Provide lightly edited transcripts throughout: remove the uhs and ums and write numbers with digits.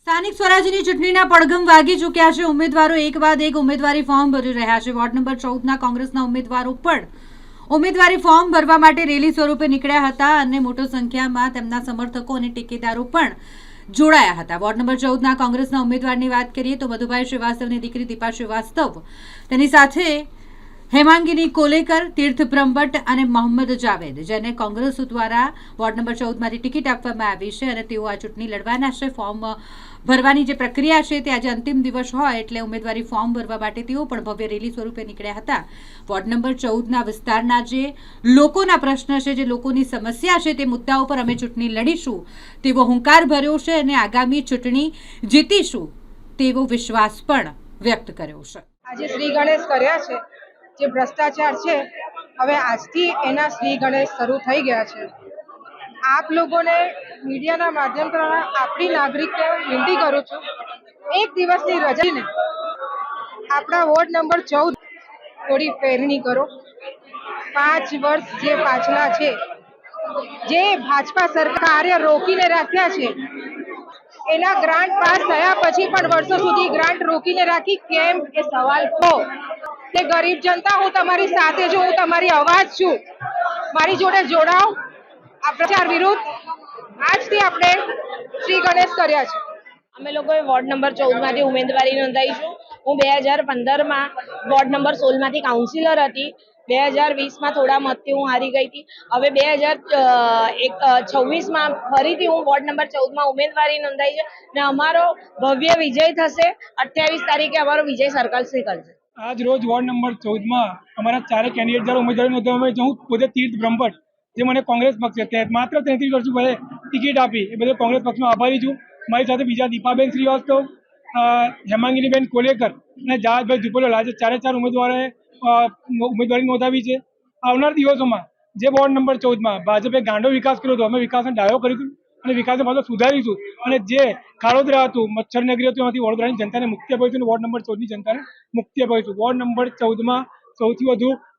સ્થાનિક સ્વરાજ્યની ચૂંટણીના પડઘમ વાગી ચૂક્યા છે। ઉમેદવારો એક બાદ એક ઉમેદવારી ફોર્મ ભરી રહ્યા છે। વોર્ડ નંબર 14ના કોંગ્રેસના ઉમેદવારો પણ ઉમેદવારી ફોર્મ ભરવા માટે રેલી સ્વરૂપે નીકળ્યા હતા અને મોટી સંખ્યામાં તેમના સમર્થકો અને ટેકેદારો પણ જોડાયા હતા। વોર્ડ નંબર 14ના કોંગ્રેસના ઉમેદવારની વાત કરીએ તો મધુભાઈ શ્રીવાસ્તવની દીકરી દીપા શ્રીવાસ્તવ, તેની સાથે हेमांगिनी कोलेकर, तीर्थ ब्रह्मभट्ट અને મોહમ્મદ જાવેદ, જેને કોંગ્રેસ દ્વારા વોર્ડ નંબર 14માંથી ટિકિટ આપવામાં આવી છે અને તેઓ આ ચૂંટણી લડવાના છે। ફોર્મ ભરવાની જે પ્રક્રિયા છે તે આજે અંતિમ દિવસ હોય એટલે ઉમેદવારી ફોર્મ ભરવા માટે તેઓ પણ ભવ્ય રેલી સ્વરૂપે નીકળ્યા હતા। વોર્ડ નંબર 14ના વિસ્તારના જે લોકોના પ્રશ્ન છે, જે લોકોની સમસ્યા છે, તે મુદ્દાઓ પર અમે ચૂંટણી લડીશું તેવો હુંકાર ભર્યો છે અને આગામી ચૂંટણી જીતીશું તેવો વિશ્વાસ પણ વ્યક્ત કર્યો છે। આજે શ્રી ગણેશ કર્યા છે, જે ભ્રષ્ટાચાર છે હવે આજથી એના શ્રી ગણેશ શરૂ થઈ ગયા છે। આપ લોકોને મીડિયાના માધ્યમ દ્વારા આપણી નાગરિકને વિનંતી કરું છું, એક દિવસની રજાને આપણા વોર્ડ નંબર 14 થોડી પહેરણી કરો। 5 વર્ષ જે પાછલા છે, જે ભાજપા સરકારે રોકીને રાખ્યા છે, એના ગ્રાન્ટ પાસ થયા પછી પણ વર્ષો સુધી ગ્રાન્ટ રોકીને રાખી કેમ એ સવાલ તો તે ગરીબ જનતા, હું તમારી સાથે છું, હું તમારી અવાજ છું, મારી જોડે જોડાઓ। આ પ્રચાર વિરુદ્ધ આજથી આપણે શ્રી ગણેશ કર્યા છે। અમે લોકોએ વોર્ડ નંબર 14માંથી ઉમેદવારી નોંધાવી છું। હું 2015માં વોર્ડ નંબર 16માંથી કાઉન્સિલર હતી। 2020માં થોડા મતથી હું હારી ગઈ હતી। હવે 2026માં ફરીથી હું વોર્ડ નંબર 14માં ઉમેદવારી નોંધાઈ છે અને અમારો ભવ્ય વિજય થશે। 28 તારીખે અમારો વિજય સર્કલ થી કરશે। આજ રોજ વોર્ડ નંબર 14માં અમારા ચારે કેન્ડિડેટ જ્યારે ઉમેદવારી નોંધાવવામાં આવી, હું પોતે તીર્થ બ્રહ્મભટ્ટ, જે મને કોંગ્રેસ પક્ષે માત્ર 33 વર્ષ વયે ટિકિટ આપી, એ બદલ કોંગ્રેસ પક્ષમાં આભારી છું। મારી સાથે બીજા દીપાબેન શ્રીવાસ્તવ, હેમાંગીનીબેન કોલેકર અને જહાજભાઈ ધુપોલાલ, આજે ચારે ચાર ઉમેદવારોએ ઉમેદવારી નોંધાવી છે। આવનાર દિવસોમાં જે વોર્ડ નંબર 14માં ભાજપે ગાંડો વિકાસ કર્યો હતો, અમે વિકાસને ડાયો કરીશું અને વિકાસને પાછો સુધારીશું અને જે કાળોદરા હતું, મચ્છર નગરી હતું, એમાંથી વડોદરાની જનતાને મુક્તિ અપાવીશું અને વોર્ડ નંબર 14ની જનતાને મુક્તિ અપાવીશું। વોર્ડ નંબર 14માં સૌથી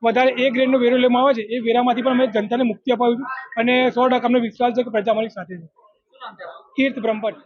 વધારે A ગ્રેડનો વેરો લેવામાં આવે છે, એ વેરામાંથી પણ અમે જનતાને મુક્તિ અપાવીશું અને 100% અમને વિશ્વાસ છે કે પ્રજા અમારી સાથે છે। તીર્થ બ્રહ્મભટ્ટ।